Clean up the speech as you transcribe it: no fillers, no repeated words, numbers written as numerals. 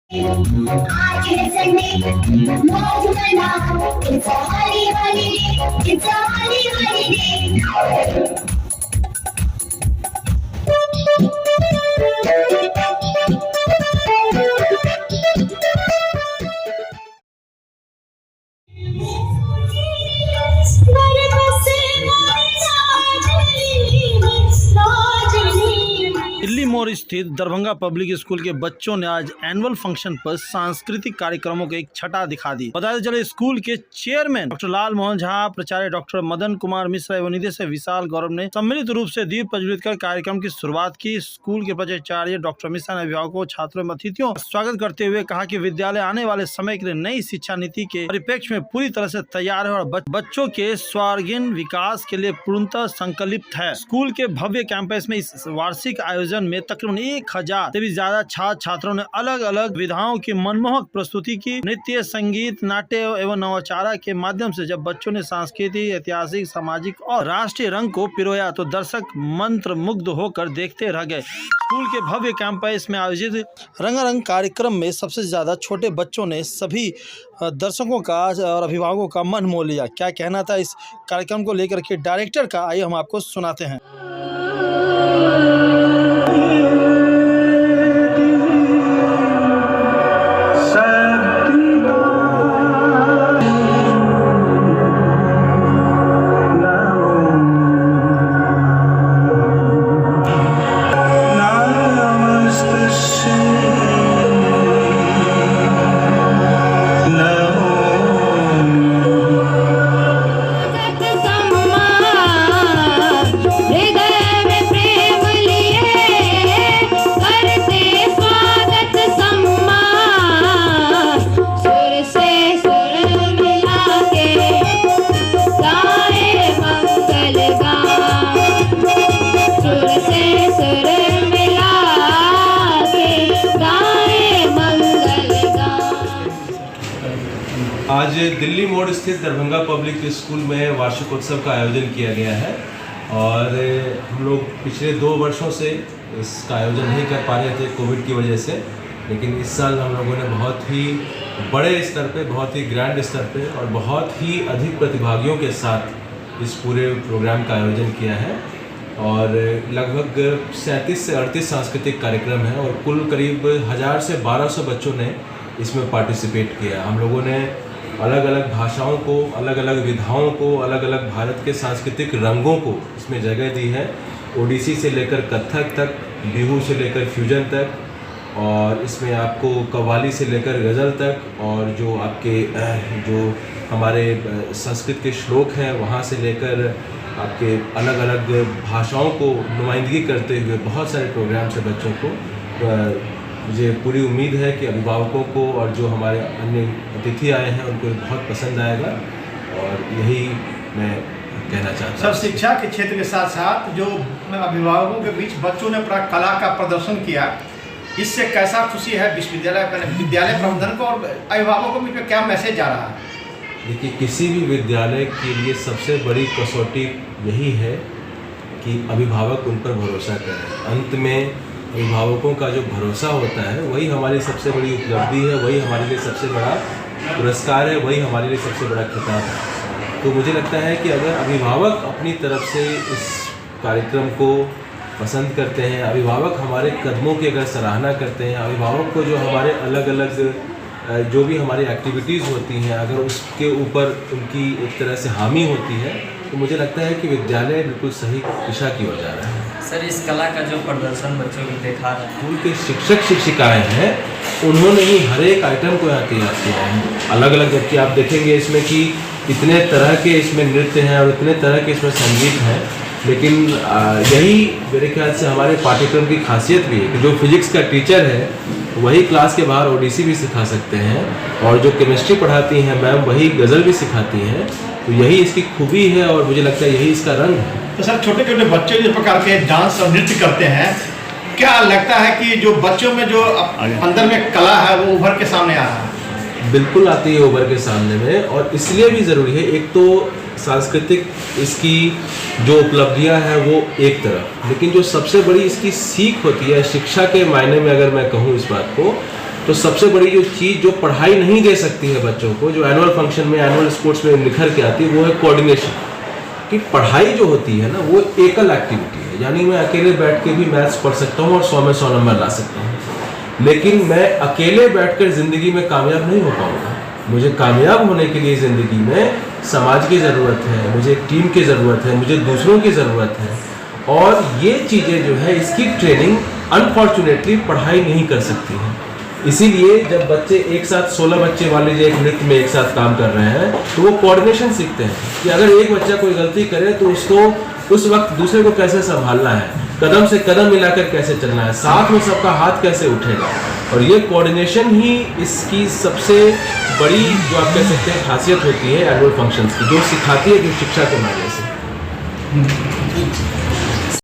आज है संडे, मौज मनाओ, it's a holiday, it's a holiday. Delhi मोड़ स्थित दरभंगा पब्लिक स्कूल के बच्चों ने आज एनुअल फंक्शन पर सांस्कृतिक कार्यक्रमों के एक छटा दिखा दी। बताया चले स्कूल के चेयरमैन डॉक्टर लाल मोहन झा, प्राचार्य डॉक्टर मदन कुमार मिश्रा एवं निदेशक विशाल गौरव ने सम्मिलित रूप से दीप प्रज्वलित कर कार्यक्रम की शुरुआत की। स्कूल के प्राचार्य डॉक्टर मिश्रा ने अभिभावकों, छात्रों एवं अतिथियों का स्वागत करते हुए कहा कि विद्यालय आने वाले समय के लिए नई शिक्षा नीति के परिप्रेक्ष्य में पूरी तरह से तैयार है और बच्चों के सर्वांगीण विकास के लिए पूर्णतः संकल्पित है। स्कूल के भव्य कैंपस में इस वार्षिक आयोजन में तकरीबन 1000 से भी ज्यादा छात्र छात्राओं ने अलग अलग विधाओं की मनमोहक प्रस्तुति की। नृत्य, संगीत, नाट्य एवं नवाचार के माध्यम से जब बच्चों ने सांस्कृतिक, ऐतिहासिक, सामाजिक और राष्ट्रीय रंग को पिरोया तो दर्शक मंत्र मुग्ध होकर देखते रह गए। स्कूल के भव्य कैंपस में आयोजित रंगारंग कार्यक्रम में सबसे ज्यादा छोटे बच्चों ने सभी दर्शकों का और अभिभावकों का मन मोह लिया। क्या कहना था इस कार्यक्रम को लेकर के डायरेक्टर का, आइए हम आपको सुनाते हैं। आज दिल्ली मोड़ स्थित दरभंगा पब्लिक स्कूल में वार्षिकोत्सव का आयोजन किया गया है और हम लोग पिछले 2 वर्षों से इसका आयोजन नहीं कर पा रहे थे कोविड की वजह से, लेकिन इस साल हम लोगों ने बहुत ही बड़े स्तर पे, बहुत ही ग्रैंड स्तर पे और बहुत ही अधिक प्रतिभागियों के साथ इस पूरे प्रोग्राम का आयोजन किया है और लगभग 37 से 38 सांस्कृतिक कार्यक्रम हैं और कुल करीब 1000 से 1200 बच्चों ने इसमें पार्टिसिपेट किया। हम लोगों ने अलग अलग भाषाओं को, अलग अलग विधाओं को, अलग अलग भारत के सांस्कृतिक रंगों को इसमें जगह दी है। ओडिसी से लेकर कथक तक, बिहू से लेकर फ्यूजन तक और इसमें आपको कव्वाली से लेकर गज़ल तक और जो आपके जो हमारे संस्कृत के श्लोक हैं वहाँ से लेकर आपके अलग अलग भाषाओं को नुमाइंदगी करते हुए बहुत सारे प्रोग्राम से बच्चों को मुझे पूरी उम्मीद है कि अभिभावकों को और जो हमारे अन्य अतिथि आए हैं उनको बहुत पसंद आएगा और यही मैं कहना चाहता हूँ। सर, शिक्षा के क्षेत्र के साथ साथ जो अभिभावकों के बीच बच्चों ने पूरा कला का प्रदर्शन किया, इससे कैसा खुशी है विद्यालय प्रबंधन को और अभिभावकों में क्या मैसेज जा रहा है? देखिए, किसी भी विद्यालय के लिए सबसे बड़ी कसौटी यही है कि अभिभावक उन पर भरोसा करें। अंत में अभिभावकों का जो भरोसा होता है वही हमारी सबसे बड़ी उपलब्धि है, वही हमारे लिए सबसे बड़ा पुरस्कार है, वही हमारे लिए सबसे बड़ा खिताब है। तो मुझे लगता है कि अगर अभिभावक अपनी तरफ से इस कार्यक्रम को पसंद करते हैं, अभिभावक हमारे कदमों की अगर सराहना करते हैं, अभिभावक को जो हमारे अलग अलग जो भी हमारी एक्टिविटीज़ होती हैं अगर उसके ऊपर उनकी एक तरह से हामी होती है तो मुझे लगता है कि विद्यालय बिल्कुल सही दिशा की ओर जा रहा है। सर, इस कला का जो प्रदर्शन बच्चों को दिखा रहे हैं, स्कूल के शिक्षक शिक्षिकाएं हैं, उन्होंने ही हर एक आइटम को यहाँ तैयार किया है अलग अलग। जबकि आप देखेंगे इसमें कि इतने तरह के इसमें नृत्य हैं और इतने तरह के इसमें संगीत हैं, लेकिन यही मेरे ख्याल से हमारे पाठ्यक्रम की खासियत भी है कि जो फिजिक्स का टीचर है वही क्लास के बाहर ओडिसी भी सिखा सकते हैं और जो केमिस्ट्री पढ़ाती हैं मैम वही गज़ल भी सिखाती हैं। तो यही इसकी खूबी है और मुझे लगता है यही इसका रंग है। तो सर, छोटे छोटे बच्चे जिस प्रकार के डांस और नृत्य करते हैं, क्या लगता है कि जो बच्चों में जो अंदर में कला है वो उभर के सामने आ रहा है? बिल्कुल आती है उभर के सामने में और इसलिए भी ज़रूरी है। एक तो सांस्कृतिक इसकी जो उपलब्धियां हैं वो एक तरफ, लेकिन जो सबसे बड़ी इसकी सीख होती है शिक्षा के मायने में अगर मैं कहूँ इस बात को, तो सबसे बड़ी जो चीज़ जो पढ़ाई नहीं दे सकती है बच्चों को, जो एनुअल फंक्शन में, एनुअल स्पोर्ट्स में निखर के आती है, वो है कोऑर्डिनेशन। कि पढ़ाई जो होती है ना, वो एकल एक्टिविटी है, यानी मैं अकेले बैठ के भी मैथ्स पढ़ सकता हूँ और 100 में 100 नंबर ला सकता हूँ, लेकिन मैं अकेले बैठकर ज़िंदगी में कामयाब नहीं हो पाऊँगा। मुझे कामयाब होने के लिए ज़िंदगी में समाज की ज़रूरत है, मुझे एक टीम की ज़रूरत है, मुझे दूसरों की ज़रूरत है, और ये चीज़ें जो है इसकी ट्रेनिंग अनफॉर्चुनेटली पढ़ाई नहीं कर सकती है। इसीलिए जब बच्चे एक साथ 16 बच्चे मान लीजिए एक नृत्य में एक साथ काम कर रहे हैं, तो वो कोऑर्डिनेशन सीखते हैं कि अगर एक बच्चा कोई गलती करे तो उसको उस वक्त दूसरे को कैसे संभालना है, कदम से कदम मिलाकर कैसे चलना है, साथ में सबका हाथ कैसे उठेगा। और ये कोऑर्डिनेशन ही इसकी सबसे बड़ी जो आप कह सकते हैं खासियत होती है एनुअल फंक्शंस की, जो सिखाती है जो शिक्षा के माध्यम से।